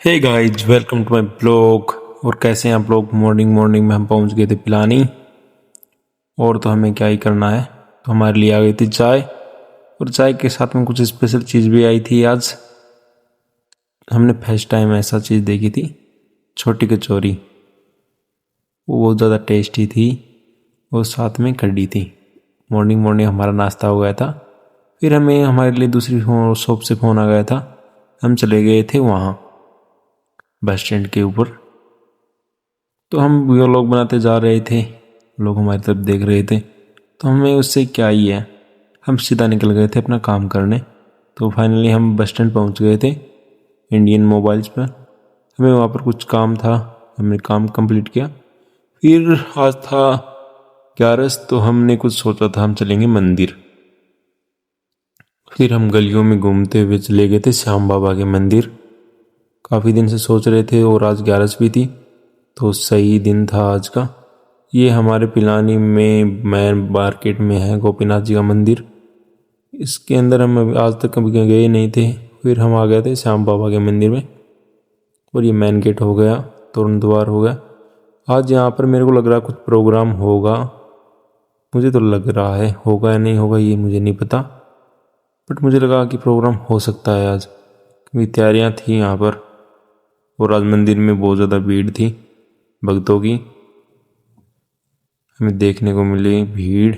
Hey guys, welcome to my blog. और कैसे हैं आप लोग। मॉर्निंग मॉर्निंग में हम पहुंच गए थे पिलानी। और तो हमें क्या ही करना है, तो हमारे लिए आ गई थी चाय। और चाय के साथ में कुछ स्पेशल चीज़ भी आई थी आज। हमने फर्स्ट टाइम ऐसा चीज़ देखी थी, छोटी कचौरी। वो बहुत ज़्यादा टेस्टी थी और साथ में कड़ी थी। मॉर्निंग मॉर्निंग हमारा नाश्ता हो गया था। फिर हमें हमारे लिए दूसरी शॉप से फ़ोन आ गया था। हम चले गए थे वहाँ बस स्टैंड के ऊपर। तो हम वीडियो व्लॉग बनाते जा रहे थे, लोग हमारी तरफ देख रहे थे। तो हमें उससे क्या ही है, हम सीधा निकल गए थे अपना काम करने। तो फाइनली हम बस स्टैंड पहुँच गए थे इंडियन मोबाइल्स पर। हमें वहाँ पर कुछ काम था, हमने काम कंप्लीट किया। फिर आज था 11, तो हमने कुछ सोचा था हम चलेंगे मंदिर। फिर हम गलियों में घूमते हुए चले गए थे श्याम बाबा के मंदिर। काफ़ी दिन से सोच रहे थे और आज 11 भी थी, तो सही दिन था आज का। ये हमारे पिलानी में मैन मार्केट में है गोपीनाथ जी का मंदिर। इसके अंदर हम आज तक कभी गए नहीं थे। फिर हम आ गए थे श्याम बाबा के मंदिर में। और ये मेन गेट हो गया, तोरण द्वार हो गया। आज यहाँ पर मेरे को लग रहा है कुछ प्रोग्राम होगा। मुझे तो लग रहा है, होगा या नहीं होगा ये मुझे नहीं पता, बट मुझे लगा कि प्रोग्राम हो सकता है आज, क्योंकि तैयारियाँ थी यहाँ पर। और आज मंदिर में बहुत ज़्यादा भीड़ थी भक्तों की, हमें देखने को मिली भीड़।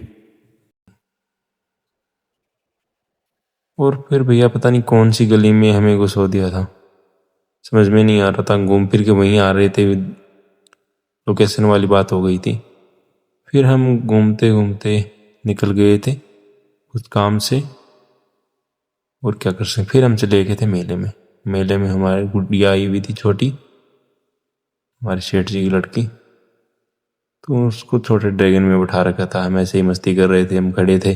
और फिर भैया पता नहीं कौन सी गली में हमें घुसो दिया था, समझ में नहीं आ रहा था। घूम फिर के वहीं आ रहे थे, लोकेशन वाली बात हो गई थी। फिर हम घूमते घूमते निकल गए थे कुछ काम से, और क्या कर सकते। फिर हम चले गए थे मेले में। मेले में हमारी गुड्डिया आई हुई थी छोटी, हमारे सेठ जी की लड़की। तो उसको छोटे ड्रैगन में बैठा रखा था। हम ऐसे ही मस्ती कर रहे थे, हम खड़े थे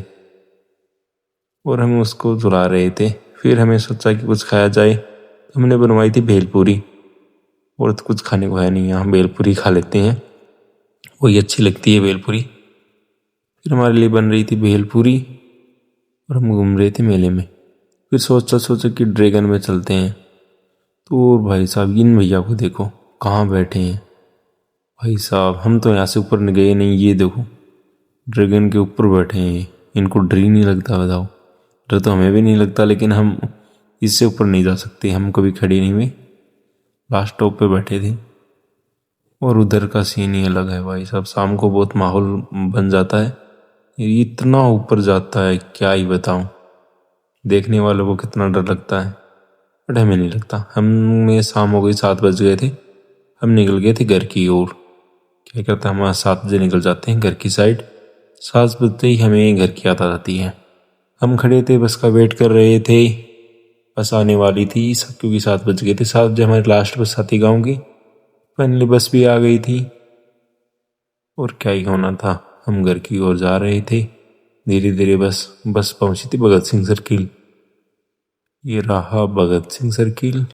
और हम उसको झुला रहे थे। फिर हमें सोचा कि कुछ खाया जाए, तो हमने बनवाई थी भेलपूरी। और तो कुछ खाने को है नहीं, यहाँ भेलपूरी खा लेते हैं, वही अच्छी लगती है भेलपूरी। फिर हमारे लिए बन रही थी भेलपूरी और हम घूम रहे थे मेले में। फिर सोचा सोचा कि ड्रैगन में चलते हैं। तो भाई साहब, इन भैया को देखो कहाँ बैठे हैं। भाई साहब, हम तो यहाँ से ऊपर गए नहीं, ये देखो ड्रैगन के ऊपर बैठे हैं। इनको डर ही नहीं लगता, बताओ। डर तो हमें भी नहीं लगता, लेकिन हम इससे ऊपर नहीं जा सकते, हम कभी खड़े नहीं हुए। लास्ट टॉप पे बैठे थे। और उधर का सीन ही अलग है भाई साहब, शाम को बहुत माहौल बन जाता है। ये इतना ऊपर जाता है, क्या ही बताऊं। देखने वालों को कितना डर लगता है, बट हमें नहीं लगता। हमें शाम हो गई, 7 बज गए थे। हम निकल गए थे घर की ओर। क्या करता है, हम 7 बजे निकल जाते हैं घर की साइड। 7 बजते ही हमें घर की याद आ जाती है। हम खड़े थे, बस का वेट कर रहे थे। बस आने वाली थी, क्योंकि 7 बज गए थे। 7 बजे हमारी लास्ट बस आती गाँव की। फाइनली बस भी आ गई थी, और क्या ही होना था। हम घर की ओर जा रहे थे धीरे धीरे। बस पहुंची थी भगत सिंह सर्किल। ये रहा भगत सिंह सर्किल।